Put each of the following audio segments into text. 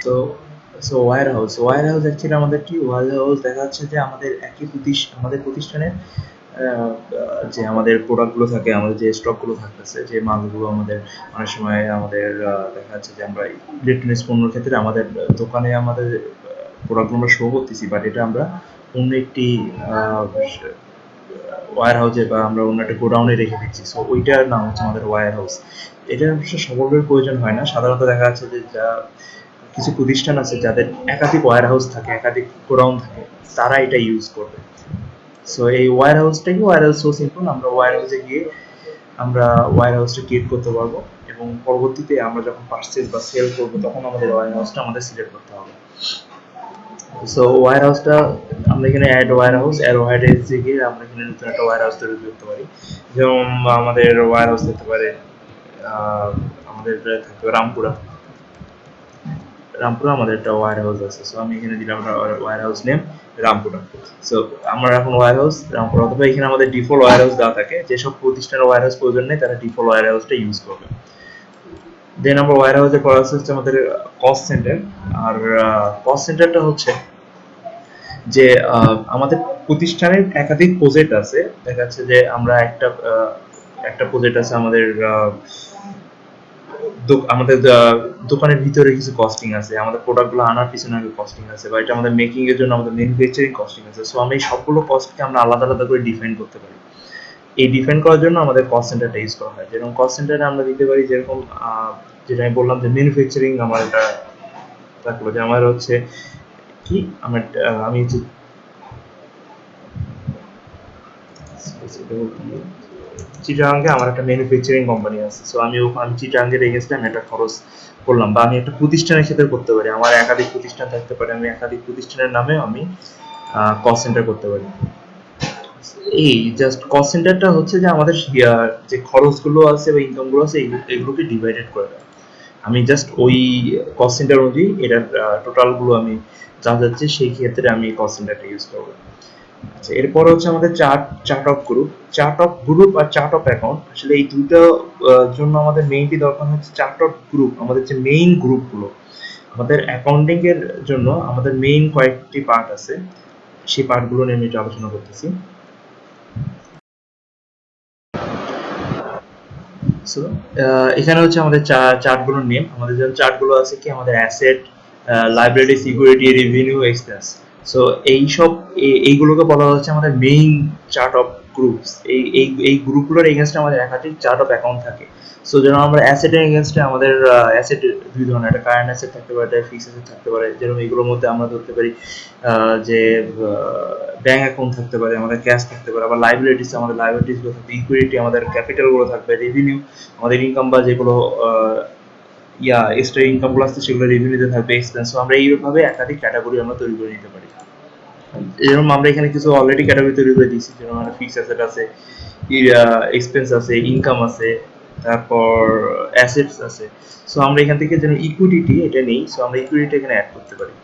তো wire house actually আমাদের কি ওয়্যার হাউস দেখা যাচ্ছে যে আমাদের আমাদের প্রতিষ্ঠানের যে আমাদের প্রোডাক্টগুলো থাকে, আমাদের যে স্টকগুলো থাকতেছে, যে মালগুলো আমাদের অনেক সময় আমাদের দেখা যাচ্ছে যে আমরা ইলেকট্রনিক্স পণ্যের ক্ষেত্রে আমাদের দোকানে আমাদের প্রোডাক্টগুলো আমরা শো করতেছি, বাট এটা আমরা অন্য একটি ওয়্যার হাউসে বা আমরা অন্য একটা গোডাউনে রেখে দিচ্ছি। সো ওইটার নাম হচ্ছে আমাদের ওয়্যার হাউস। এটার অবশ্য সকলের প্রয়োজন হয় না, সাধারণত দেখা যাচ্ছে যে কিছু প্রতিষ্ঠান আছে যাদের একাধিক ওয়্যার হাউস থাকে, একাধিক গোডাউন থাকে, তারা এটা ইউজ করবে। সো এই ওয়্যার হাউসটাকে ওয়্যার হাউস সো সিম্পল, আমরা ওয়্যার হাউসে গিয়ে আমরা ওয়্যার হাউসটা ক্রিয়েট করতে পারবো এবং পরবর্তীতে আমরা যখন পারচেজ বা সেল করবো তখন আমাদের ওয়্যার হাউসটা আমাদের সিলেক্ট করতে হবে। সো ওয়্যার হাউসটা আমরা এখানে অ্যাড ওয়্যার হাউস গিয়ে আমরা এখানে নতুন একটা ওয়্যার হাউস তৈরি করতে পারি। যেমন আমাদের ওয়্যার হাউস থাকতে পারে আমাদের থাকতে পারে রামপুরা আমাদের একটা ওয়্যার হাউস আছে। সো আমি এখানে দিলাম warehouse name Rampura. So আমরা এখন ওয়্যার হাউস রামপুরা, অথবা এখানে আমাদের ডিফল্ট ওয়্যার হাউস দেওয়া থাকে, যেসব প্রতিষ্ঠানের ওয়্যার হাউস প্রয়োজন নেই তারা ডিফল্ট ওয়্যার হাউসটা ইউজ করবে। দেন আমরা ওয়্যার হাউসের পর হচ্ছে আমাদের কস্ট সেন্টার। আর কস্ট সেন্টারটা হচ্ছে যে আমাদের প্রতিষ্ঠানের একাধিক প্রজেক্ট আছে, দেখা যাচ্ছে যে আমরা একটা প্রজেক্ট আছে আমাদের আমাদের দোকানের ভিতরে কিছু কস্টিং আছে, আমাদের প্রোডাক্টগুলো আনার পিছনে কস্টিং আছে, বা এটা আমাদের মেকিং এর জন্য আমাদের ম্যানুফ্যাকচারিং কস্টিং আছে। সো আমি সবগুলো কস্টকে আমরা আলাদা আলাদা করে ডিফাইন করতে পারি। এই ডিফাইন করার জন্য আমাদের কস্ট সেন্টারটা ইউজ করা হয়। যেরকম কস্ট সেন্টারে আমরা দিতে পারি, যেরকম যেটা আমি বললাম যে ম্যানুফ্যাকচারিং আমার এটা থাকলো, যে আমার হচ্ছে কি আমি যে চিটাগাঙ্গে আমার একটা ম্যানুফ্যাকচারিং কোম্পানি আছে। সো আমি চিটাগাঙ্গের এগেইনস্টে আমি একটা খরচ করলাম, বা আমি একটা প্রতিষ্ঠানের ক্ষেত্রে করতে পারি, আমার একাধিক প্রতিষ্ঠান থাকতে পারে, আমি একাধিক প্রতিষ্ঠানের নামে আমি কস্ট সেন্টার করতে পারি। এই জাস্ট কস্ট সেন্টারটা হচ্ছে যে আমাদের যে খরচগুলো আছে বা ইনকামগুলো আছে এগুলোকে ডিভাইডেড করে দেয়। আমি জাস্ট ওই কস্ট সেন্টার অনুযায়ী এটার টোটালগুলো আমি যা যাচ্ছে সেই ক্ষেত্রে আমি কস্ট সেন্টারটা ইউজ করবো। আচ্ছা, এরপর হচ্ছে আমাদের চার্ট অফ গ্রুপ আর চার্ট অফ অ্যাকাউন্ট। আসলে এই দুটো জন্য আমাদের মেইনলি দরকার হচ্ছে চার্ট অফ গ্রুপ। আমাদের যে মেইন গ্রুপগুলো আমাদের অ্যাকাউন্টিং এর জন্য আমাদের মেইন কয়েকটি পার্ট আছে, সেই পার্টগুলো নিয়ে আমি একটু আলোচনা করতেছি। সো এখানে হচ্ছে আমাদের চার্টগুলোর নেম। আমাদের যে চার্টগুলো আছে কি, আমাদের asset, library, security, revenue, expense. So এইগুলোকে বলা হচ্ছে আমাদের মেইন চার্ট অফ গ্রুপস। এই গ্রুপগুলোর এগেনস্টে আমাদের একাধিক চার্ট অফ অ্যাকাউন্ট থাকে। সো যেমন আমরা অ্যাসেটের এগেনস্টে আমাদের অ্যাসেট দুই ধরনের, একটা কারেন্ট অ্যাসেট থাকতে পারে, একটা ফিক্সড অ্যাসেট থাকতে পারে। যেরকম এগুলোর মধ্যে আমরা ধরতে পারি যে ব্যাংক অ্যাকাউন্ট থাকতে পারে, আমাদের ক্যাশ থাকতে পারে, আবার লাইবিলিটিস, আমাদের লাইবিলিটিসগুলো থাকবে, ইকুইটি আমাদের ক্যাপিটালগুলো থাকবে, রেভিনিউ আমাদের ইনকাম বা যেগুলো এক্সট্রা ইনকামগুলো আসছে সেগুলো রেভিনিউতে থাকবে, এক্সপেন্স। আমরা এইভাবে একাধিক ক্যাটাগরি আমরা তৈরি করে নিতে পারি। যেরকম আমরা এখানে কিছু অলরেডি ক্যাটাগরি তৈরি করে দিয়েছি, যেরকম আমরা ফিক্সড অ্যাসেট আছে, এক্সপেন্স আছে, ইনকাম আছে, তারপর অ্যাসেটস আছে। সো আমরা এখান থেকে যেন ইকুইটি এটা নেই, সো আমরা ইকুইটি এখানে অ্যাড করতে পারি।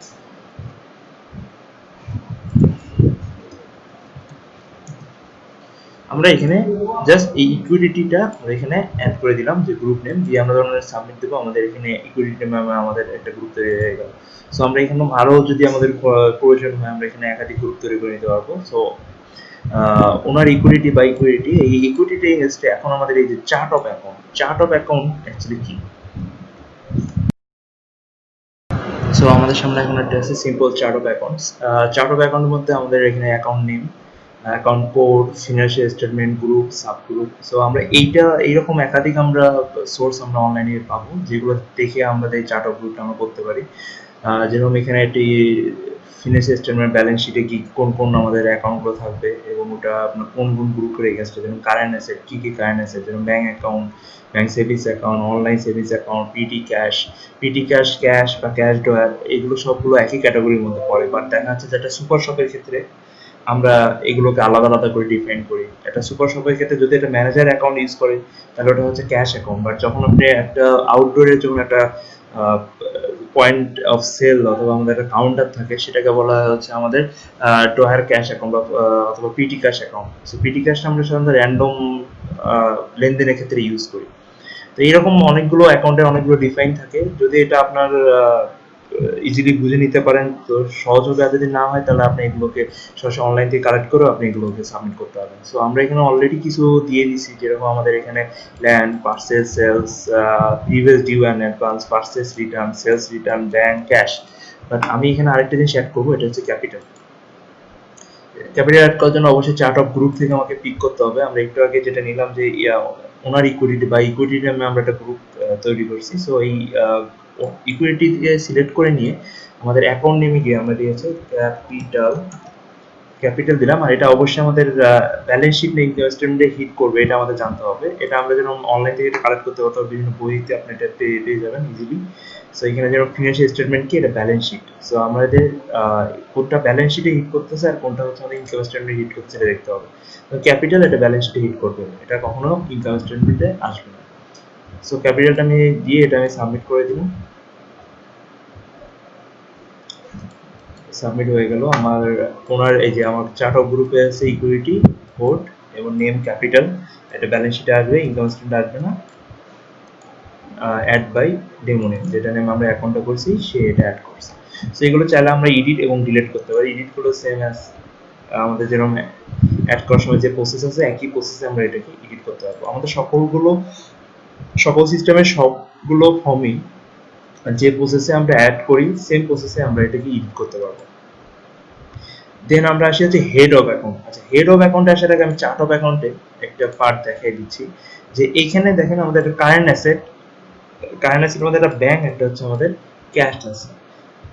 আমরা এখানে জাস্ট এই ইকুইডিটিটা আমরা এখানে অ্যাড করে দিলাম, যে গ্রুপ নেম দিয়ে আমরা যখন সাবমিট দেবো আমাদের এখানে ইকুইডিটি নেমে আমাদের একটা গ্রুপ তৈরি হয়ে গেল। সো আমরা এখানে আরও যদি আমাদের প্রয়োজন হয় আমরা এখানে একাধিক গ্রুপ তৈরি করে নিতে পারবো। সো ওনার ইকুইডিটি বা ইকুইডিটি, এই ইকুইডিটি এগেইনস্টে এখন আমাদের এই যে চার্ট অফ অ্যাকাউন্ট অ্যাকচুয়ালি কি। সো আমাদের সামনে এখন একটা আছে simple chart of accounts. Chart of অ্যাকাউন্টের মধ্যে আমাদের এখানে account name, account code, financial statement, group, sub group. So আমরা এইরকম একাধিক আমরা সোর্স আমরা অনলাইনে পাবো, যেগুলো দেখে আমাদের এই চার্ট অফ গ্রুপটা আমরা করতে পারি। যেরকম এখানে একটি ফিনান্সিয়াল স্টেটমেন্ট, ব্যালেন্স শিটে কি কোন কোন আমাদের অ্যাকাউন্টগুলো থাকবে এবং ওটা আপনার কোন কোন গ্রুপের এগেনস্টে, যেমন কারেন্ট অ্যাসেট, কি কি কারেন্ট অ্যাসেট, যেমন bank account, bank savings account, online savings account, petty cash বা ক্যাশ ড্রয়ার, এগুলো সবগুলো একই ক্যাটাগরির মধ্যে পড়ে। বাট দেখা যাচ্ছে যে একটা সুপার শপের ক্ষেত্রে আমরা এগুলোকে আলাদা আলাদা করে ডিফাইন করি। একটা সুপার শপের ক্ষেত্রে যদি একটা ম্যানেজার অ্যাকাউন্ট ইউজ করে তাহলে ওটা হচ্ছে ক্যাশ অ্যাকাউন্ট। বাট যখন আপনি একটা আউটডোরের জন্য একটা পয়েন্ট অফ সেল অথবা আমাদের একটা কাউন্টার থাকে, সেটাকে বলা হচ্ছে আমাদের ড্রয়ার ক্যাশ অ্যাকাউন্ট অথবা petty cash account. So petty ক্যাশটা আমরা সাধারণত র্যান্ডম লেনদেনের ক্ষেত্রে ইউজ করি। তো এইরকম অনেকগুলো অ্যাকাউন্টের অনেকগুলো ডিফাইন থাকে। যদি এটা আপনার ইজিলি বুঝে নিতে পারেন তো সহজ হবে। আর যদি না হয় তাহলে আপনি এগুলোকে সরাসরি অনলাইন থেকে কালেক্ট করেও আপনি এগুলোকে সাবমিট করতে পারবেন। সো আমরা এখানে অলরেডি কিছু দিয়ে দিছি, যেরকম আমাদের এখানে land, purchase, sales, previous due and advance, purchase return, sales return, bank, cash. But আমি এখানে আরেকটা জিনিস অ্যাড করবো, এটা হচ্ছে ক্যাপিটাল। ক্যাপিটাল অ্যাড করার জন্য অবশ্যই চার্ট অফ গ্রুপ থেকে আমাকে পিক করতে হবে। আমরা একটু আগে যেটা নিলাম যে ওনার ইকুইটি বা ইকুইটি নামে আমরা একটা গ্রুপ তৈরি করছি। সো এই ইকুইটি দিয়ে সিলেক্ট করে নিয়ে আমাদের অ্যাকাউন্ট নেমে গিয়ে আমরা দিয়েছি ক্যাপিটাল দিলাম। আর এটা অবশ্যই আমাদের ব্যালেন্স শিট ইনকাম স্টেটমেন্টে হিট করবে, এটা আমাদের জানতে হবে। এটা আমরা যেরকম অনলাইন থেকে এটা কালেক্ট করতে পারবো, বিভিন্ন বইতে আপনি এটা পেয়ে যাবেন ইজিলি। সো এখানে যেরকম ফিনান্সিয়াল স্টেটমেন্ট কি, এটা ব্যালেন্স শিট। সো আমাদের কোনটা ব্যালেন্স শিটে হিট করতেছে আর কোনটা হচ্ছে আমাদের ইনকাম স্টেটমেন্টে হিট করতেছে এটা দেখতে হবে। তো ক্যাপিটাল এটা ব্যালেন্স শিটে হিট করবে, এটা কখনো ইনকাম স্টেটমেন্টে আসবে না। সো ক্যাপিটালটা আমি দিয়ে এটা আমি সাবমিট করে দিলাম। সাবমিট হয়ে গেল। আমার ওনার এই যে আমার চার্ট অফ গ্রুপে আছে ইকুইটি, কোড এবং নেম ক্যাপিটাল, এটা ব্যালেন্স শিটে আসবে, ইনকাম স্টেটমেন্টে আসবে না। অ্যাড বাই ডেমো নেম, যেটা নেম আমরা অ্যাকাউন্টটা করছি সে এটা অ্যাড করছে। সো এগুলো চাইলে আমরা এডিট এবং ডিলিট করতে পারি। এডিটগুলো সেম অ্যাজ আমাদের যেরকম অ্যাড করার সময় যে প্রসেস আছে, একই প্রসেসে আমরা এটাকে এডিট করতে পারবো। আমাদের সকল সিস্টেমের সবগুলো ফর্মই যে প্রসেসে আমরা অ্যাড করি সেম প্রসেসে আমরা এটাকে এডিট করতে পারবো। দেন আমরা আসি হচ্ছে হেড অফ অ্যাকাউন্ট। আচ্ছা, হেড অফ অ্যাকাউন্টে আসার আগে আমি চার্ট অফ অ্যাকাউন্টে একটা পার্ট দেখাই দিচ্ছি, যে এইখানে দেখেন আমাদের একটা কারেন্ট অ্যাসেটের মধ্যে একটা ব্যাংক, একটা হচ্ছে আমাদের ক্যাশ আছে।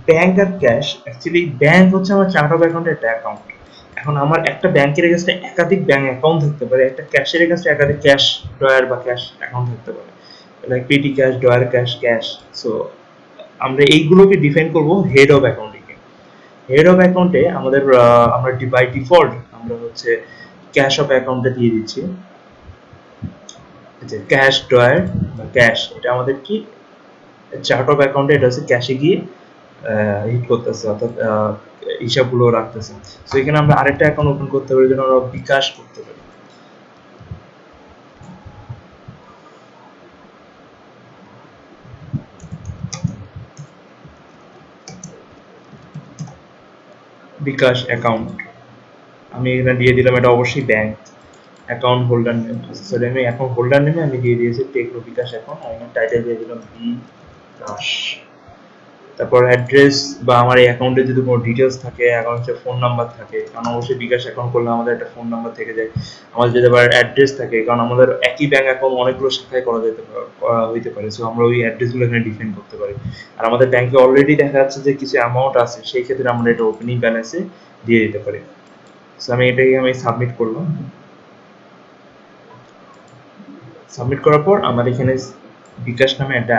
ব্যাংক আর ক্যাশ, অ্যাকচুয়ালি ব্যাংক হচ্ছে আমার চার্ট অফ অ্যাকাউন্টের একটা অ্যাকাউন্ট। এখন আমার একটা ব্যাংকের এগেইনস্টে একাধিক ব্যাংক অ্যাকাউন্ট থাকতে পারে, একটা ক্যাশের এগেইনস্টে একাধিক ক্যাশ ড্রয়ার বা ক্যাশ অ্যাকাউন্ট থাকতে পারে, লাইক পেটি ক্যাশ, ড্রয়ার ক্যাশ। সো আমরা এইগুলোকে ডিফাইন করব হেড অফ অ্যাকাউন্টে। হেড অফ অ্যাকাউন্টে আমাদের আমরা বাই ডিফল্ট আমরা হচ্ছে ক্যাশ অফ অ্যাকাউন্টে দিয়ে দিচ্ছি যে ক্যাশ ড্রয়ার বা ক্যাশ, এটা আমাদের কি চার্ট অফ অ্যাকাউন্টে এটা হচ্ছে ক্যাশে গিয়ে হিট করতেছে, অর্থাৎ হিসাবগুলো রাখতেছে। সো এখানে আমরা আরেকটা অ্যাকাউন্ট ওপেন করতে পারি, যেন আমরা বিকাশ করতে পারি। বিকাশ অ্যাকাউন্ট আমি এখানে দিয়ে দিলাম, এটা অবশ্যই bank. Account holder name, sorry আমি অ্যাকাউন্ট হোল্ডার নেমে আমি দিয়ে দিয়েছি টেকনো বিকাশ অ্যাকাউন্ট। আমি টাইটেল দিয়ে দিলাম বিকাশ। তারপর অ্যাড্রেস বা আমার এই অ্যাকাউন্টে যদি কোনো ডিটেলস থাকে, অ্যাকাউন্টের ফোন নাম্বার থাকে, কারণ অবশ্যই বিকাশ অ্যাকাউন্ট করলে আমাদের একটা ফোন নাম্বার থেকে যায়। আমাদের যদি আবার অ্যাড্রেস থাকে, কারণ আমাদের একই ব্যাংক অ্যাকাউন্ট অনেকগুলো শাখায় করা হইতে পারে, সো আমরা ওই অ্যাড্রেসগুলো এখানে ডিফাইন করতে পারি। আর আমাদের ব্যাংকে অলরেডি দেখা যাচ্ছে যে কিছু অ্যামাউন্ট আছে, সেই ক্ষেত্রে আমরা এটা ওপেনিং ব্যালেন্সে দিয়ে দিতে পারি। সো এটাকে আমি সাবমিট করলাম। সাবমিট করার পর আমার এখানে বিকাশ নামে একটা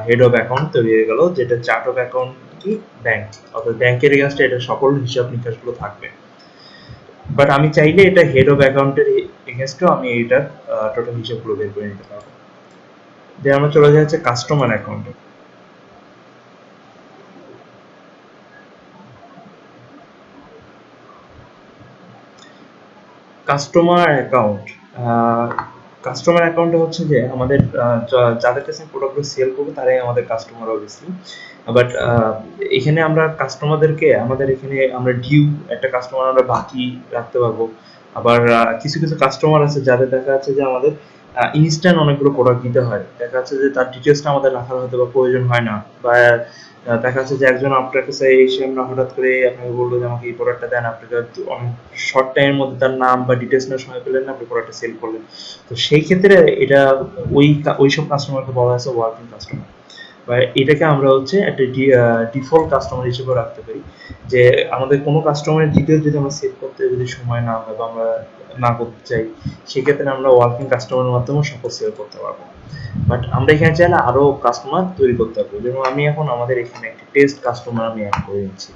হেড অফ অ্যাকাউন্ট তৈরি হয়ে গেল, যেটা চার্ট অফ অ্যাকাউন্ট কি ব্যাংক, অর্থাৎ ব্যাংকের এগেইনস্টে এটা সকল হিসাব নিকাশগুলো থাকবে। বাট আমি চাইলে এটা হেড অফ অ্যাকাউন্টের এগেইনস্টেও আমি এটার টোটাল হিসাবগুলো বের করে নিতে পারবো। দেন আমরা চলে যাচ্ছে কাস্টমার অ্যাকাউন্টে। কাস্টমার অ্যাকাউন্টে হচ্ছে যে আমাদের যাদের কাছে প্রোডাক্টগুলো সেল করবো তারাই আমাদের কাস্টমার অবভিয়াসলি। বাট এখানে আমরা কাস্টমারদেরকে আমাদের এখানে আমরা ডিউ একটা কাস্টমার আমরা বাকি রাখতে পারবো। আবার কিছু কাস্টমার আছে যাদের দেখা যাচ্ছে যে আমাদের ইনস্ট্যান্ট অনেকগুলো প্রোডাক্ট দিতে হয়, দেখা যাচ্ছে যে তার ডিটেলসটা আমাদের রাখার হয়তো বা প্রয়োজন হয় না, বা দেখা যাচ্ছে যে একজন আপনার কাছে এসে আমরা হঠাৎ করে আপনাকে বললো যে আমাকে এই প্রোডাক্টটা দেন, আপনাকে অনেক শর্ট টাইমের মধ্যে তার নাম বা ডিটেলস নেওয়ার সময় পেলেন না, আপনি প্রোডাক্টটা সেল করলেন। তো সেই ক্ষেত্রে এটা ওইসব কাস্টমারকে বলা হয়েছে ওয়ার্কিং কাস্টমার, বা এটাকে আমরা হচ্ছে একটা ডিফল্ট কাস্টমার হিসেবে রাখতে পারি, যে আমাদের কোনো কাস্টমারের ডিটেলস যদি আমরা সেভ করতে যদি সময় না হয় বা আমরা না করতে চাই, সেক্ষেত্রে আমরা ওয়ার্কিং কাস্টমারের মাধ্যমে সকল সেল করতে পারবো। বাট আমরা এখানে চাইলে আরো কাস্টমার তৈরি করতে পারবো, যেমন আমি এখন আমাদের এখানে একটা টেস্ট কাস্টমার আমি অ্যাড করে দিচ্ছি।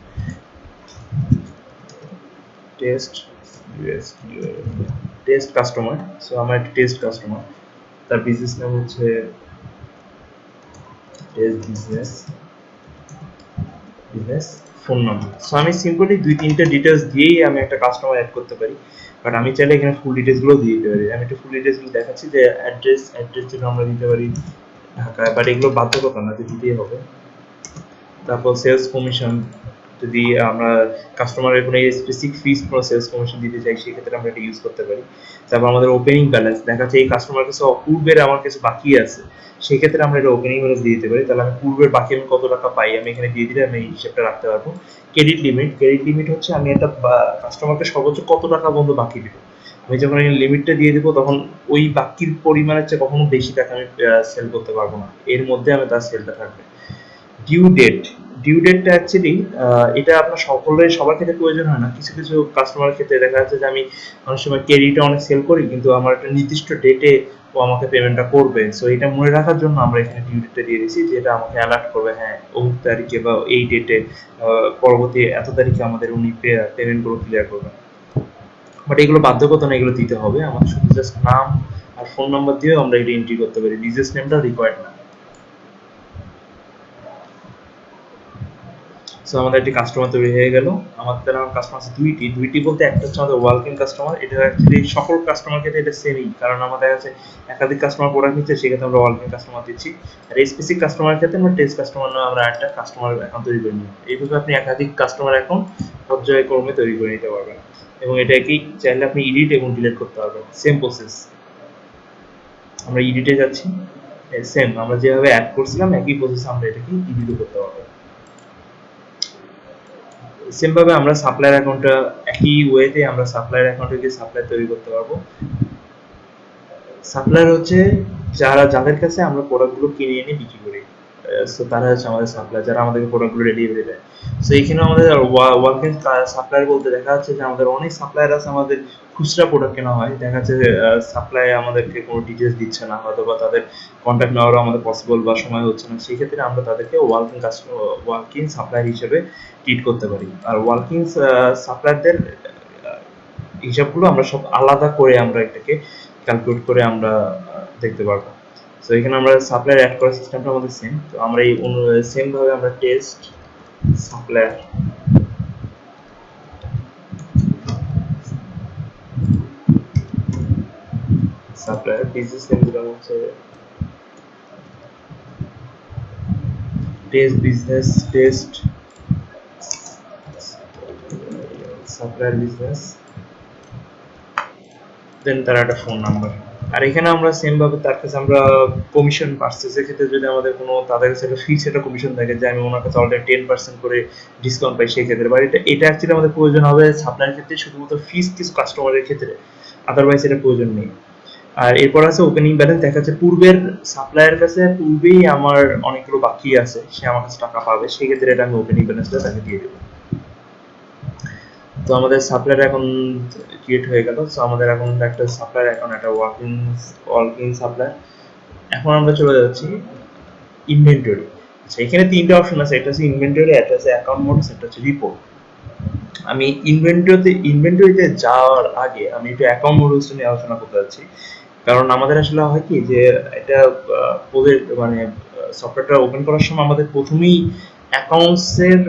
Test customer. সো আমার একটা টেস্ট কাস্টমার, তার বিজনেস নাম হচ্ছে বিজনেস ফোন নাম্বার। সো আমি সিম্পলি 2-3টা ডিটেলস দিয়েই আমি একটা কাস্টমার অ্যাড করতে পারি। বাট আমি চাইলে এখানে ফুল ডিটেলস গুলো দিয়ে দিতে পারি। আমি একটু ফুল ডিটেলস গুলো দেখাচ্ছি, যে অ্যাড্রেস জন্য আমরা দিতে পারি ঢাকায়, বাট এগুলো বাধ্যকতা না, দিতেই হবে। তারপর সেলস কমিশন, যদি আমরা কাস্টমারের কোনো স্পেসিফিক ফিস কোনো সেলস কমিশন দিতে চাই সেক্ষেত্রে আমরা এটা ইউজ করতে পারি। তারপর আমাদের ওপেনিং ব্যালেন্স, দেখা যাচ্ছে এই কাস্টমার কাছে পূর্বের আমার কিছু বাকি আছে, সেক্ষেত্রে আমরা এটা ওপেনিং ব্যালেন্স দিয়ে দিতে পারি। তাহলে আমি পূর্বের বাকি আমি কত টাকা পাই আমি এখানে দিয়ে দিলে আমি এই হিসাবটা রাখতে পারবো। ক্রেডিট লিমিট হচ্ছে আমি একটা কাস্টমারকে সর্বোচ্চ কত টাকা পর্যন্ত বাকি দিব, আমি যখন এই লিমিটটা দিয়ে দিব তখন ওই বাকির পরিমাণের চেয়ে কখনো বেশি টাকা আমি সেল করতে পারবো না, এর মধ্যে আমি তার সেলটা থাকবে। ডিউ ডেট, ডিউ ডেটটা অ্যাকচুয়ালি এটা আপনার সবার ক্ষেত্রে প্রয়োজন হয় না, কিছু কিছু কাস্টমারের ক্ষেত্রে দেখা যাচ্ছে যে আমি অনেক সময় ক্রেডিটে অনেক সেল করি কিন্তু আমার একটা নির্দিষ্ট ডেটে ও আমাকে পেমেন্টটা করবে। সো এটা মনে রাখার জন্য আমরা এখানে ডিউ ডেটটা দিয়ে দিয়েছি, যেটা আমাকে অ্যালার্ট করবে হ্যাঁ অমুক তারিখে বা এই ডেটে পরবর্তী এত তারিখে আমাদের উনি পেমেন্টগুলো ক্লিয়ার করবেন। বাট এগুলো বাধ্যকতা না, এগুলো দিতে হবে, আমাদের শুধু জাস্ট নাম আর ফোন নাম্বার দিয়েও আমরা এটা এন্ট্রি করতে পারি, বিজনেস নেমটা রিকোয়ার্ড না। সো আমাদের একটি কাস্টমার তৈরি হয়ে গেল। আমাদের কাস্টমার আছে দুইটি বলতে একটা হচ্ছে আমাদের ওয়ালকিং কাস্টমার, এটা অ্যাকচুয়ালি সকল কাস্টমার ক্ষেত্রে এটা সেমই, কারণ আমাদের কাছে একাধিক কাস্টমার প্রোডাক্ট নিচ্ছে সেক্ষেত্রে আমরা ওয়ালকিং কাস্টমার দিচ্ছি। আর এই স্পেসিফিক কাস্টমার ক্ষেত্রে আমরা টেস্ট কাস্টমার নামে আমরা একটা কাস্টমার অ্যাকাউন্ট তৈরি করে নিই। এইভাবে আপনি একাধিক কাস্টমার অ্যাকাউন্ট পর্যায়ক্রমে তৈরি করে নিতে পারবেন এবং এটাকেই চাইলে আপনি এডিট এবং ডিলিট করতে পারবেন। সেম প্রসেস, আমরা এডিটে যাচ্ছি, সেম আমরা যেভাবে অ্যাড করছিলাম একই প্রসেস আমরা এটাকে এডিটও করতে পারবো। সেম ভাবে আমরা সাপ্লায়ার অ্যাকাউন্টটা একই ওয়েতে আমরা সাপ্লায়ার অ্যাকাউন্টে গিয়ে সাপ্লায়ার তৈরি করতে পারবো। সাপ্লায়ার হচ্ছে যাদের কাছে আমরা প্রোডাক্টগুলো কিনে এনে বিক্রি করি, সো তারা হচ্ছে আমাদের সাপ্লায়ার, যারা আমাদেরকে প্রোডাক্টগুলো ডেলিভারি দেয়। সো এখানে আমাদের ওয়ার্কিং সাপ্লায়ার বলতে দেখা যাচ্ছে যে আমাদের অনেক সাপ্লায়ার আছে, আমাদের খুচরা প্রোডাক্ট কেনা হয়, দেখা যাচ্ছে সাপ্লাই আমাদেরকে কোনো ডিটেলস দিচ্ছে না, হয়তো বা তাদের কন্ট্যাক্ট নেওয়ারও আমাদের পসিবল বা সময় হচ্ছে না, সেই ক্ষেত্রে আমরা তাদেরকে ওয়ার্কিং সাপ্লায়ার হিসেবে ট্রিট করতে পারি। আর ওয়ার্কিং সাপ্লায়ারদের হিসাবগুলো আমরা সব আলাদা করে আমরা এটাকে ক্যালকুলেট করে আমরা দেখতে পারবো। সো এখানে আমরা সাপ্লায়ার অ্যাড করার সিস্টেমটা আমাদের সেম, তো আমরা এই সেম ভাবে আমরা টেস্ট সাপ্লায়ার বিজনেস নেম দিলাম হচ্ছে টেস্ট সাপ্লায়ার বিজনেস, দেন তার একটা ফোন নাম্বার। আর এখানে আমরা সেম ভাবে তার কাছে আমরা কমিশন পার্সেসের ক্ষেত্রে যদি আমাদের কোনো তাদের কাছে একটা ফিক্স একটা কমিশন থাকে যে আমি ওনার কাছে অলরেডি 10% করে ডিসকাউন্ট পাই সেই ক্ষেত্রে, বা এটা অ্যাকচুয়ালি আমাদের প্রয়োজন হবে সাপ্লায়ার ক্ষেত্রে শুধুমাত্র ফিস কিছু কাস্টমারের ক্ষেত্রে, আদারওয়াইজ এটা প্রয়োজন নেই। আর এরপর আছে ওপেনিং ব্যালেন্স, দেখা যাচ্ছে পূর্বের সাপ্লায়ার কাছে পূর্বেই আমার অনেকগুলো বাকি আছে, সে আমার কাছে টাকা পাবে, সেই ক্ষেত্রে এটা আমি ওপেনিং ব্যালেন্সটা তাকে দিয়ে দেবো। তো আমাদের সাপ্লায়ার অ্যাকাউন্ট ক্রিয়েট হয়ে গেল। সো আমাদের এখন একটা সাপ্লায়ার অ্যাকাউন্ট, একটা ওয়ার্কিং সাপ্লায়ার। এখন আমরা চলে যাচ্ছি ইনভেন্টরি। আচ্ছা, এখানে তিনটা অপশন আছে, একটা হচ্ছে ইনভেন্টরি, একটা হচ্ছে অ্যাকাউন্ট মোড, একটা হচ্ছে রিপোর্ট। আমি ইনভেন্টরিতে যাওয়ার আগে আমি একটু অ্যাকাউন্ট মোড নিয়ে আলোচনা করতে যাচ্ছি, কারণ আমাদের আসলে হয় কি যে এটা মানে সফটওয়্যারটা ওপেন করার সময় আমাদের প্রথমেই অ্যাকাউন্টসের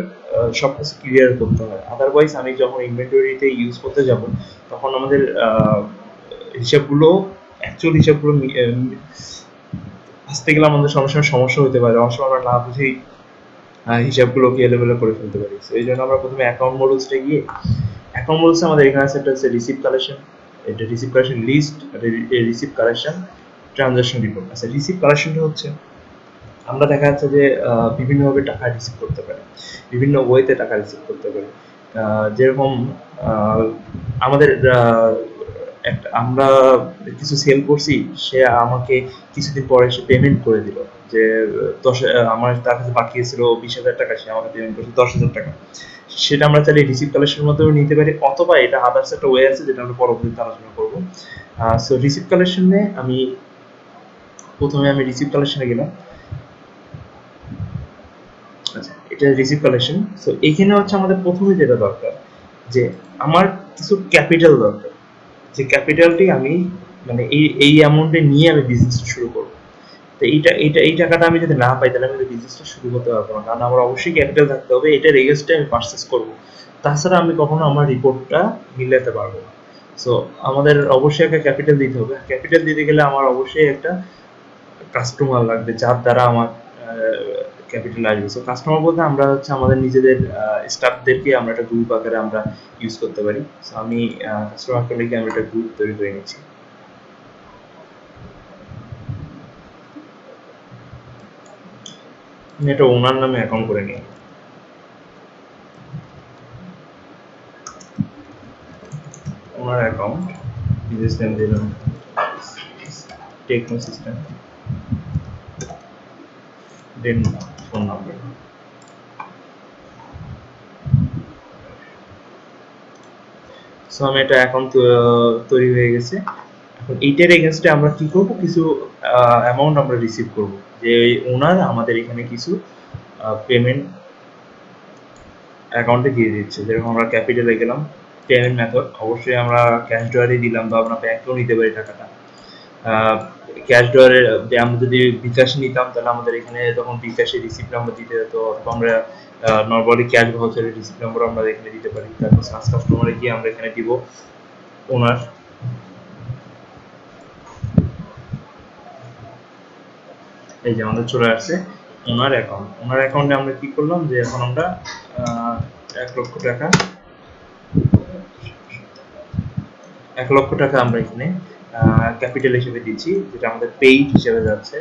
সবকিছু ক্লিয়ার করতে হয়, আদারওয়াইজ আমি যখন ইনভেন্টরিতে ইউজ করতে যাব তখন আমাদের হিসাবগুলো অ্যাকচুয়াল হিসাবগুলো আসতে গেলে আমাদের সমস্যা হতে পারে, অনেক সময় আমরা না বুঝেই হিসাবগুলোকে এলোমেলো করে ফেলতে পারি। এই জন্য আমরা প্রথমে অ্যাকাউন্ট মডেলসটা গিয়ে অ্যাকাউন্ট মডেলস আমাদের এখানে আছে, একটা হচ্ছে রিসিভ কালেকশন, এটা receive collection list, receive collection transaction report. আচ্ছা, রিসিভ কালেকশনটা হচ্ছে আমরা দেখা যাচ্ছে যে বিভিন্নভাবে টাকা রিসিভ করতে পারি, বিভিন্ন ওয়েতে টাকা রিসিভ করতে পারি। যেরকম আমাদের আমরা কিছু সেল করছি, সে আমাকে কিছুদিন পরে সে পেমেন্ট করে দিল যে আমার তার কাছে বাকি ছিল 20,000 টাকা, সে আমাকে পেমেন্ট করছে 10,000 টাকা, সেটা আমরা চাইলে রিসিভ কালেকশনের মাধ্যমে নিতে পারি, অথবা এটা আদার্স একটা ওয়ে আছে যেটা আমরা পরবর্তীতে আলোচনা করবো। সো রিসিভ কালেকশনে প্রথমে আমি রিসিভ কালেকশনে গেলাম। আচ্ছা, এটা রিসিভ কালেকশন। সো এখানে হচ্ছে আমাদের প্রথমে যেটা দরকার যে আমার কিছু ক্যাপিটাল দরকার, যে ক্যাপিটালটি আমি মানে এই অ্যামাউন্টে নিয়ে আমি বিজনেসটা শুরু করবো। তো এই টাকাটা আমি যদি না পাই তাহলে আমি বিজনেসটা শুরু করতে পারবো না, কারণ আমার অবশ্যই ক্যাপিটাল থাকতে হবে, এটার এগেইনস্টে আমি পারচেজ করবো, তাছাড়া আমি কখনো আমার রিপোর্টটা মিলাতে পারবো না। সো আমাদের অবশ্যই একটা ক্যাপিটাল দিতে হবে, ক্যাপিটাল দিতে গেলে আমার অবশ্যই একটা কাস্টমার লাগবে যার দ্বারা আমার ক্যাপিটাল আসবে। সো কাস্টমার বলতে আমরা হচ্ছে আমাদের নিজেদের স্টাফদেরকে আমরা একটা গ্রুপ আকারে আমরা ইউজ করতে পারি। সো আমি কাস্টমার অ্যাকাউন্টে গিয়ে আমি একটা গ্রুপ তৈরি করে নিচ্ছি। আমি একটা ওনার নামে অ্যাকাউন্ট করে নিই। ওনার অ্যাকাউন্ট, বিজনেস নেম দিলাম টেকনো সিস্টেম, দেন ফোন নাম্বার। সো আমি একটা অ্যাকাউন্ট তৈরি হয়ে গেছে। এখন এইটার এগেনস্টে আমরা কি করব, কিছু অ্যামাউন্ট আমরা রিসিভ করব, যে ওনার আমাদের এখানে কিছু পেমেন্ট অ্যাকাউন্টে দিয়ে দিচ্ছে। যেরকম আমরা ক্যাপিটালে গেলাম, পেমেন্ট মেথড অবশ্যই আমরা ক্যাশ ড্রয়ারে দিলাম, বা আমরা ব্যাংকেও নিতে পারি টাকাটা। ক্যাশ ড্রয়ারে আমরা যদি বিকাশে নিতাম তাহলে আমাদের এখানে তখন বিকাশে রিসিপ্ট নাম্বার দিতে হতো, অথবা আমরা নর্মালি ক্যাশ ভাউচারের রিসিপ্ট নাম্বার আমরা এখানে দিতে পারি। তারপর সার্চ কাস্টমারে গিয়ে আমরা এখানে দিব ওনার। এই যে আমাদের চলে আসছে ওনার অ্যাকাউন্ট। ওনার অ্যাকাউন্টে আমরা কি করলাম, যে এখন আমরা 1 লক্ষ টাকা 1 লক্ষ টাকা আমরা এখানে ক্যাপিটাল হিসেবে দিচ্ছি, যেটা আমাদের পেইড হিসেবে যাচ্ছে।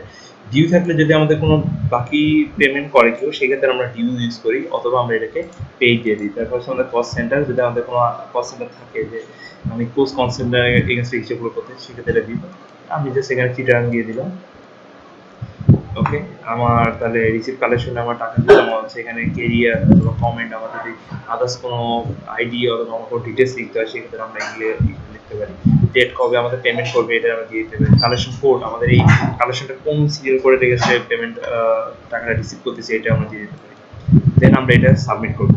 ডিউ থাকলে যদি আমাদের কোনো বাকি পেমেন্ট করে কেউ, সেক্ষেত্রে আমরা ডিউ ইউজ করি, অথবা আমরা এটাকে পেইড দিয়ে দিই। তারপর হচ্ছে আমাদের কস্ট সেন্টার, যদি আমাদের কোনো কস্ট সেন্টার থাকে যে আমি কোর্স কস্ট সেন্টার এগেন্সটে হিসেবগুলো করতে, সেক্ষেত্রে এটা দিব। আমি জাস্ট এখানে চিটাগাং দিয়ে দিলাম। ওকে, আমার তাহলে রিসিভ কালেকশনে আমার টাকা জমা হচ্ছে। এখানে কেরিয়ার অথবা কমেন্ট, আমার যদি আদার্স কোনো আইডি অথবা আমার কোনো ডিটেলস লিখতে হয়, সেক্ষেত্রে আমরা এগুলো লিখতে পারি। ডেট কবে আমাদের পেমেন্ট করবে, এটা আমরা দিয়ে দিতে পারি। কালেকশন কোড, আমাদের এই কালেকশনটা কোন সিরিয়াল করে রেখেছে পেমেন্ট টাকাটা রিসিভ করতেছে, এটা আমরা দিয়ে দিতে পারি। দেন আমরা এটা সাবমিট করব।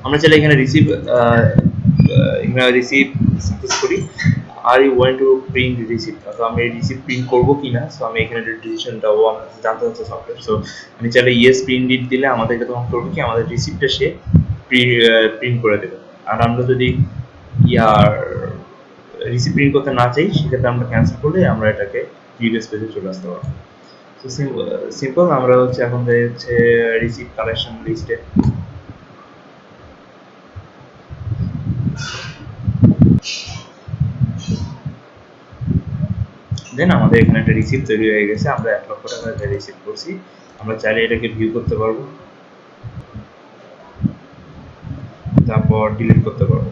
আমরা চাইলে এখানে রিসিভ সাকসেস করি। আর you want to print receipt, তো আমি রিসিপ্ট প্রিন্ট করবো কিনা, সো আমি এখানে ডিসিশনটাও জানতে হচ্ছে সফটওয়্যার। সো আমি চাইলে ইয়েস প্রিন্ট দিলে আমাদেরকে তখন করবো কি, আমাদের রিসিপ্টটা সে প্রিন্ট করে দেবে। আর আমরা যদি রিসিপ্ট প্রিন্ট করতে না চাই, সেক্ষেত্রে আমরা ক্যান্সেল করলে আমরা এটাকে প্রিভিয়াস পেজে চলে আসতে পারবো। So simple. আমরা হচ্ছে এখন হচ্ছে রিসিপ্ট কালেকশন লিস্টে দেন আমাদের এখানে একটা রিসিপ্ট তৈরি হয়ে গেছে। আমরা 1 লক্ষ টাকা একটা রিসিপ্ট করছি। আমরা চাইলে এটাকে ভিউ করতে পারবো, তারপর ডিলিট করতে পারবো।